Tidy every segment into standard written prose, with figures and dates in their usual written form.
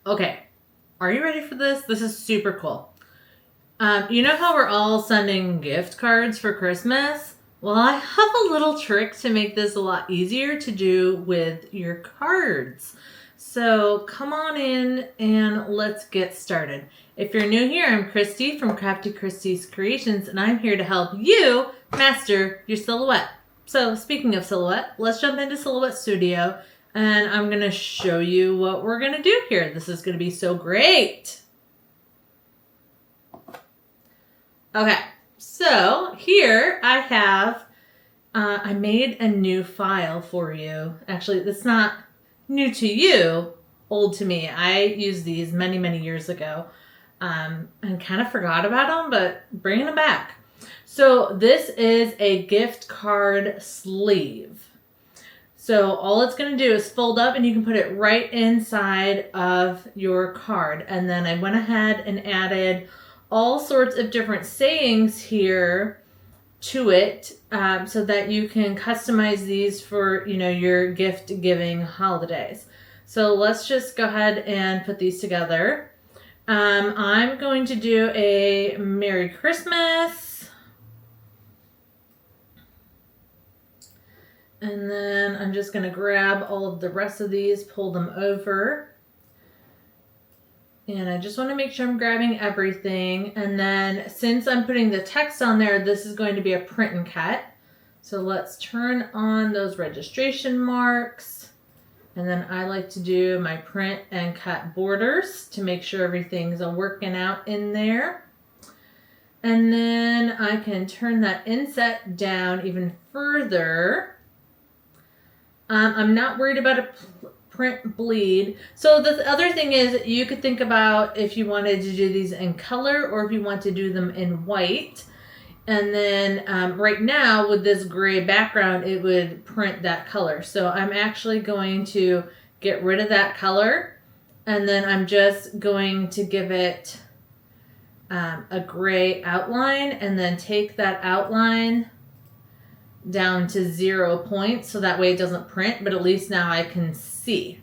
Okay, are you ready for this? This is super cool. You know how we're all sending gift cards for Christmas? Well, I have a little trick to make this a lot easier to do with your cards. So come on in and let's get started. If you're new here, I'm Christy from Crafty Christy's Creations, and I'm here to help you master your silhouette. So speaking of silhouette, let's jump into Silhouette Studio, and I'm going to show you what we're going to do here. This is going to be so great. Okay, so here I have, I made a new file for you. Actually, it's not new to you, old to me. I used these many, many years ago and kind of forgot about them, but bringing them back. So this is a gift card sleeve. So all it's going to do is fold up and you can put it right inside of your card. And then I went ahead and added all sorts of different sayings here to it so that you can customize these for, your gift giving holidays. So let's just go ahead and put these together. I'm going to do a Merry Christmas. And then I'm just going to grab all of the rest of these, pull them over. And I just want to make sure I'm grabbing everything. And then since I'm putting the text on there, this is going to be a print and cut. So let's turn on those registration marks. And then I like to do my print and cut borders to make sure everything's working out in there. And then I can turn that inset down even further. I'm not worried about a print bleed. So the other thing is you could think about if you wanted to do these in color or if you want to do them in white. And then right now with this gray background, it would print that color. So I'm actually going to get rid of that color. And then I'm just going to give it a gray outline and then take that outline down to 0 points so that way it doesn't print, but at least now I can see.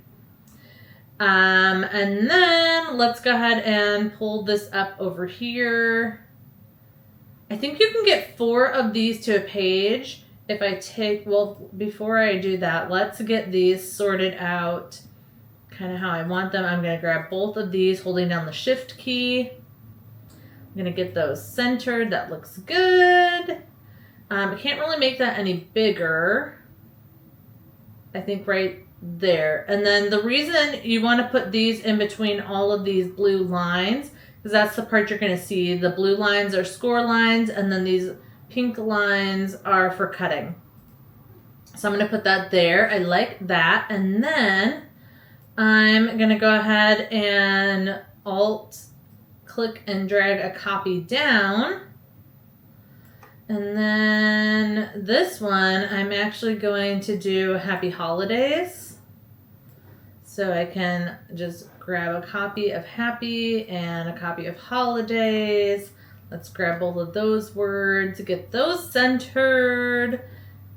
And then let's go ahead and pull this up over here. I think you can get 4 of these to a page. If I take, well, before I do that, let's get these sorted out kind of how I want them. I'm going to grab both of these holding down the shift key. I'm going to get those centered. That looks good. I can't really make that any bigger. I think right there. And then the reason you want to put these in between all of these blue lines, because that's the part you're going to see. The blue lines are score lines, and then these pink lines are for cutting. So I'm going to put that there. I like that. And then I'm going to go ahead and Alt, click, and drag a copy down. And then this one, I'm actually going to do Happy Holidays. So I can just grab a copy of Happy and a copy of Holidays. Let's grab both of those words, get those centered,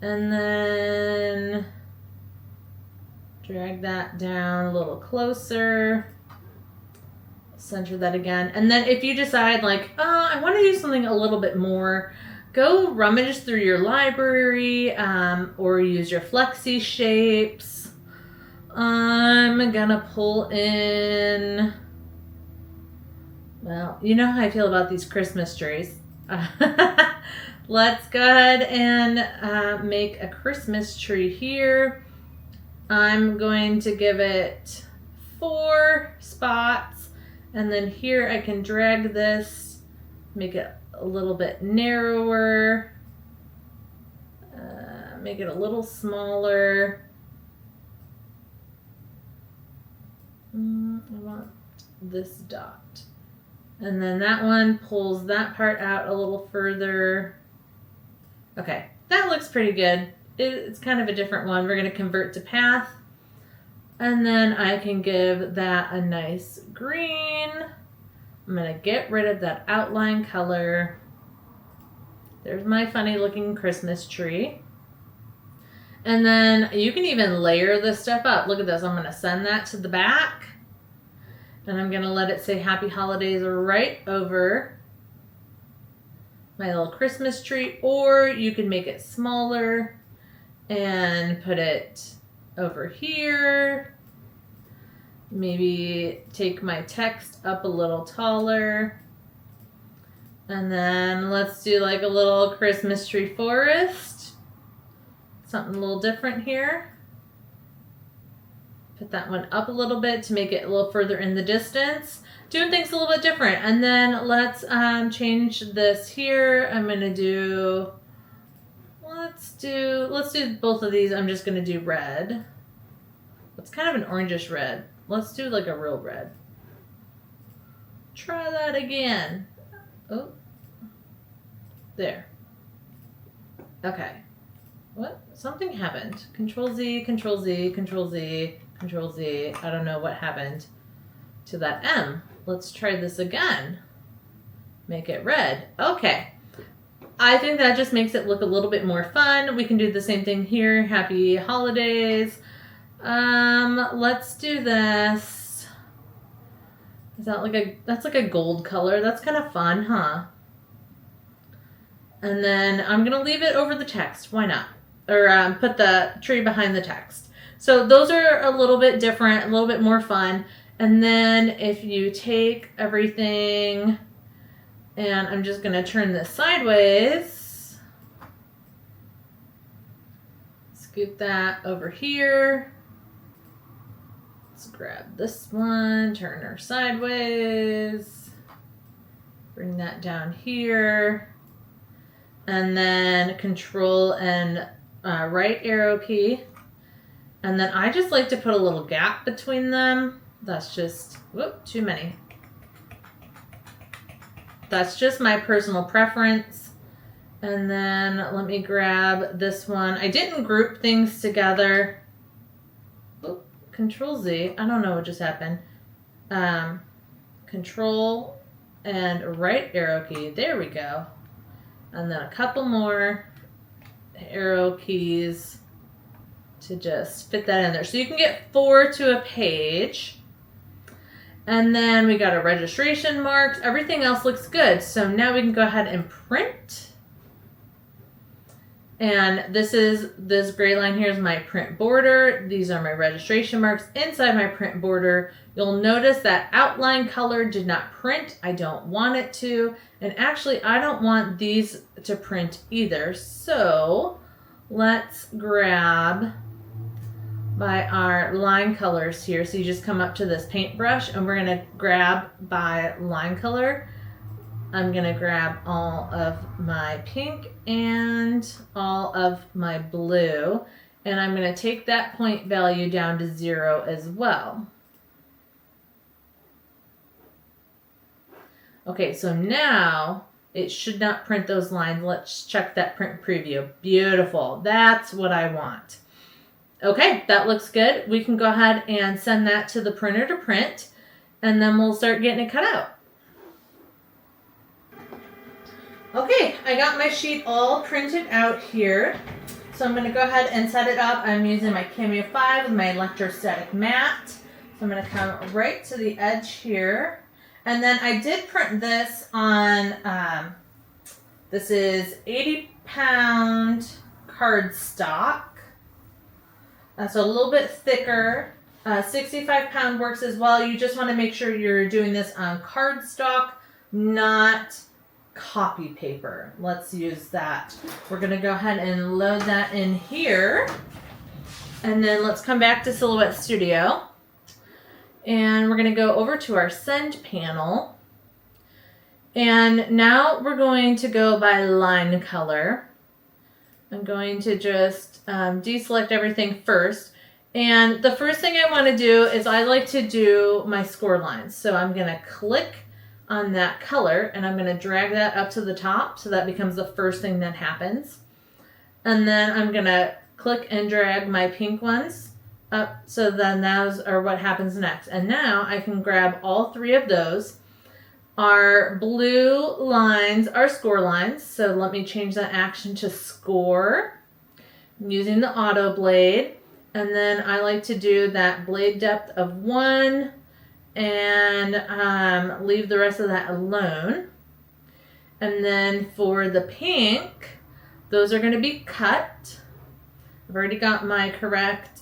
and then drag that down a little closer. Center that again. And then if you decide like, I want to do something a little bit more, go rummage through your library or use your flexi shapes. I'm gonna pull in, well, you know how I feel about these Christmas trees. Let's go ahead and make a Christmas tree here. I'm going to give it 4 spots, and then here I can drag this, make it a little bit narrower, make it a little smaller. I want this dot. And then that one pulls that part out a little further. Okay, that looks pretty good. It's kind of a different one. We're going to convert to path. And then I can give that a nice green. I'm going to get rid of that outline color. There's my funny looking Christmas tree. And then you can even layer this stuff up. Look at this. I'm going to send that to the back. And I'm gonna let it say Happy Holidays right over my little Christmas tree, or you can make it smaller and put it over here. Maybe take my text up a little taller. And then let's do like a little Christmas tree forest. Something a little different here. Put that one up a little bit to make it a little further in the distance. Doing things a little bit different. And then let's change this here. I'm gonna do, let's do both of these. I'm just gonna do red. It's kind of an orangish red. Let's do like a real red. Try that again. Oh, there. Okay. What? Something happened. Control Z, Control Z, Control Z, Control Z. I don't know what happened to that M. Let's try this again. Make it red. Okay. I think that just makes it look a little bit more fun. We can do the same thing here. Happy holidays. Let's do this. Is that like that's like a gold color. That's kind of fun, huh? And then I'm going to leave it over the text. Why not? Or put the tree behind the text. So those are a little bit different, a little bit more fun. And then if you take everything, and I'm just going to turn this sideways. Scoot that over here. Let's grab this one, turn her sideways. Bring that down here. And then Control and right arrow key. And then I just like to put a little gap between them. That's just, whoop, too many. That's just my personal preference. And then let me grab this one. I didn't group things together. Oop, Control Z. I don't know what just happened. Control and right arrow key. There we go. And then a couple more arrow keys to just fit that in there. So you can get 4 to a page. And then we got our registration marks. Everything else looks good. So now we can go ahead and print. And this gray line here is my print border. These are my registration marks inside my print border. You'll notice that outline color did not print. I don't want it to. And actually, I don't want these to print either. So let's grab by our line colors here. So you just come up to this paintbrush and we're gonna grab by line color. I'm gonna grab all of my pink and all of my blue. And I'm gonna take that point value down to 0 as well. Okay, so now it should not print those lines. Let's check that print preview. Beautiful, that's what I want. Okay, that looks good. We can go ahead and send that to the printer to print, and then we'll start getting it cut out. Okay, I got my sheet all printed out here. So I'm gonna go ahead and set it up. I'm using my Cameo 5 with my electrostatic mat. So I'm gonna come right to the edge here. And then I did print this on, this is 80-pound cardstock. So a little bit thicker. 65-pound works as well. You just want to make sure you're doing this on cardstock, not copy paper. Let's use that. We're going to go ahead and load that in here. And then let's come back to Silhouette Studio. And we're going to go over to our send panel. And now we're going to go by line color. I'm going to just deselect everything first. And the first thing I want to do is I like to do my score lines. So I'm going to click on that color and I'm going to drag that up to the top so that becomes the first thing that happens. And then I'm going to click and drag my pink ones up, so then those are what happens next. And now I can grab all 3 of those. Our blue lines are score lines, so let me change that action to score. I'm using the auto blade, and then I like to do that blade depth of 1 and leave the rest of that alone. And then for the pink, those are going to be cut. I've already got my correct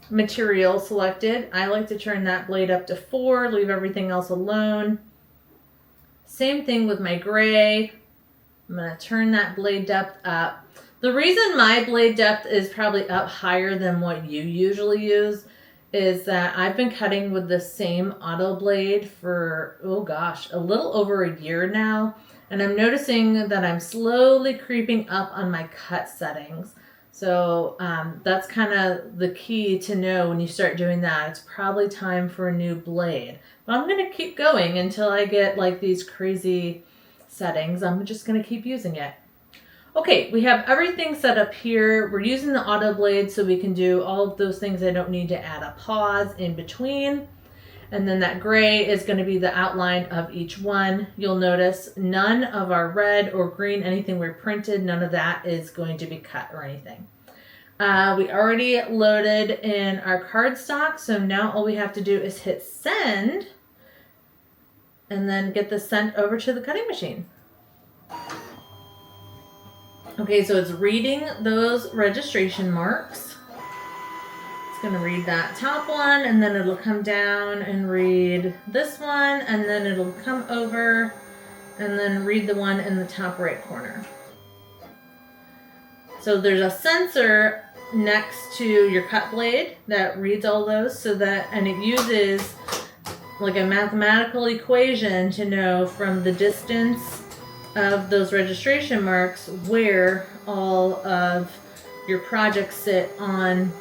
material selected. I like to turn that blade up to 4, leave everything else alone. Same thing with my gray. I'm going to turn that blade depth up. The reason my blade depth is probably up higher than what you usually use is that I've been cutting with the same auto blade for, oh gosh, a little over a year now. And I'm noticing that I'm slowly creeping up on my cut settings. So that's kind of the key to know when you start doing that. It's probably time for a new blade. But I'm going to keep going until I get like these crazy settings. I'm just going to keep using it. Okay, we have everything set up here. We're using the auto blade so we can do all of those things. I don't need to add a pause in between. And then that gray is going to be the outline of each one. You'll notice none of our red or green, anything we printed, none of that is going to be cut or anything. We already loaded in our cardstock, so now all we have to do is hit send and then get this sent over to the cutting machine. Okay, so it's reading those registration marks. It's going to read that top one, and then it'll come down and read this one, and then it'll come over and then read the one in the top right corner. So there's a sensor next to your cut blade that reads all those, so that, and it uses like a mathematical equation to know from the distance of those registration marks where all of your projects sit on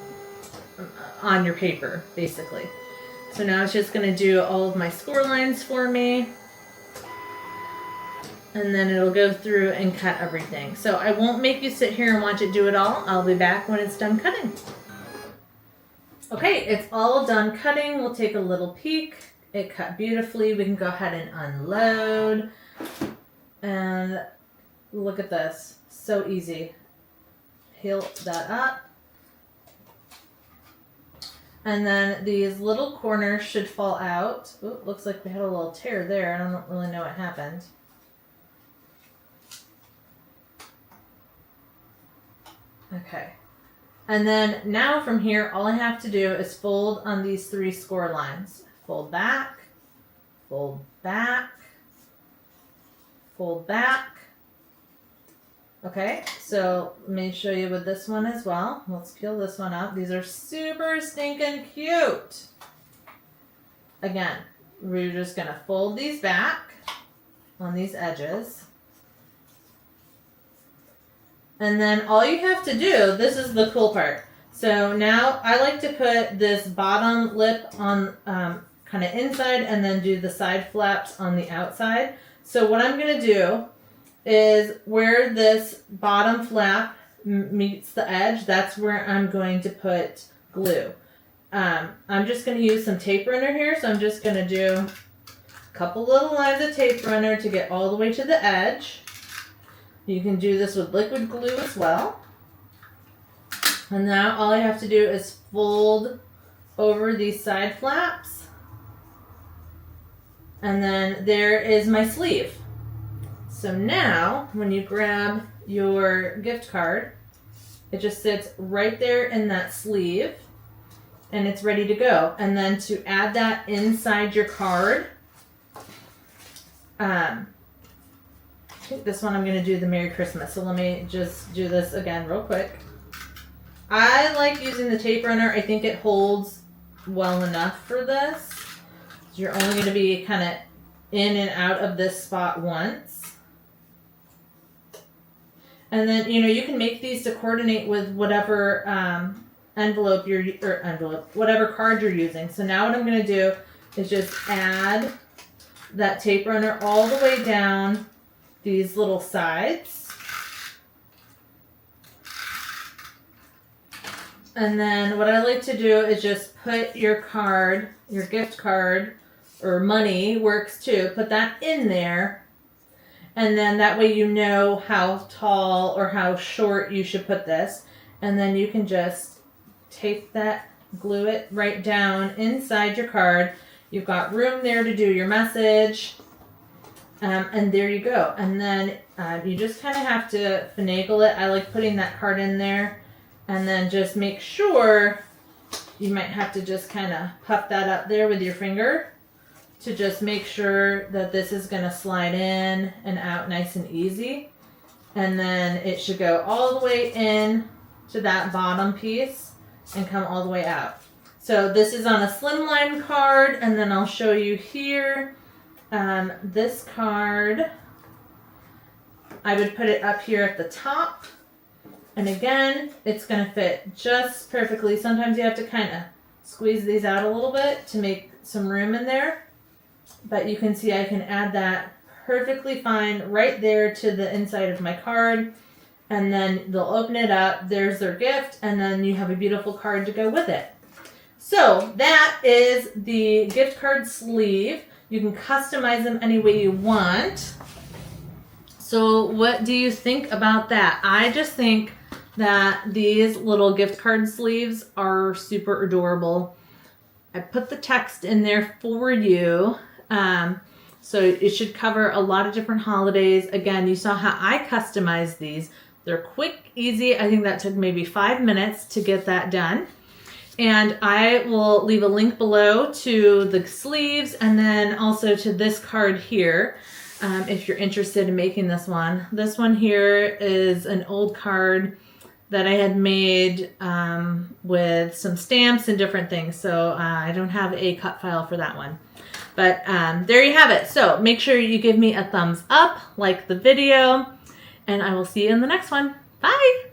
your paper, basically. So now it's just going to do all of my score lines for me, and then it'll go through and cut everything. So I won't make you sit here and watch it do it all. I'll be back when it's done cutting. Okay, it's all done cutting. We'll take a little peek. It cut beautifully. We can go ahead and unload. And look at this. So easy. Peel that up. And then these little corners should fall out. Ooh, looks like we had a little tear there. I don't really know what happened. Okay. And then now from here, all I have to do is fold on these 3 score lines. Fold back, fold back, fold back. Okay, so let me show you with this one as well. Let's peel this one up. These are super stinking cute. Again, we're just going to fold these back on these edges. And then all you have to do, this is the cool part. So now I like to put this bottom lip on kind of inside and then do the side flaps on the outside. So what I'm going to do is where this bottom flap meets the edge, that's where I'm going to put glue. I'm just going to use some tape runner here, so I'm just going to do a couple little lines of tape runner to get all the way to the edge. You can do this with liquid glue as well. And now all I have to do is fold over these side flaps. And then there is my sleeve. So now, when you grab your gift card, it just sits right there in that sleeve, and it's ready to go. And then to add that inside your card, I think this one I'm going to do the Merry Christmas. So let me just do this again real quick. I like using the tape runner. I think it holds well enough for this. So you're only going to be kind of in and out of this spot once. And then, you can make these to coordinate with whatever whatever card you're using. So now what I'm going to do is just add that tape runner all the way down these little sides. And then what I like to do is just put your card, your gift card, or money works too, put that in there. And then that way you know how tall or how short you should put this. And then you can just tape that glue it right down inside your card. You've got room there to do your message. And there you go. And then you just kind of have to finagle it. I like putting that card in there. And then just make sure, you might have to just kind of puff that up there with your finger to just make sure that this is going to slide in and out nice and easy. And then it should go all the way in to that bottom piece and come all the way out. So this is on a slimline card, and then I'll show you here. This card, I would put it up here at the top. And again, it's going to fit just perfectly. Sometimes you have to kind of squeeze these out a little bit to make some room in there. But you can see I can add that perfectly fine right there to the inside of my card. And then they'll open it up. There's their gift. And then you have a beautiful card to go with it. So that is the gift card sleeve. You can customize them any way you want. So what do you think about that? I just think that these little gift card sleeves are super adorable. I put the text in there for you. So it should cover a lot of different holidays. Again, you saw how I customized these. They're quick, easy. I think that took maybe 5 minutes to get that done. And I will leave a link below to the sleeves and then also to this card here if you're interested in making this one. This one here is an old card that I had made with some stamps and different things. So I don't have a cut file for that one. But there you have it. So make sure you give me a thumbs up, like the video, and I will see you in the next one. Bye!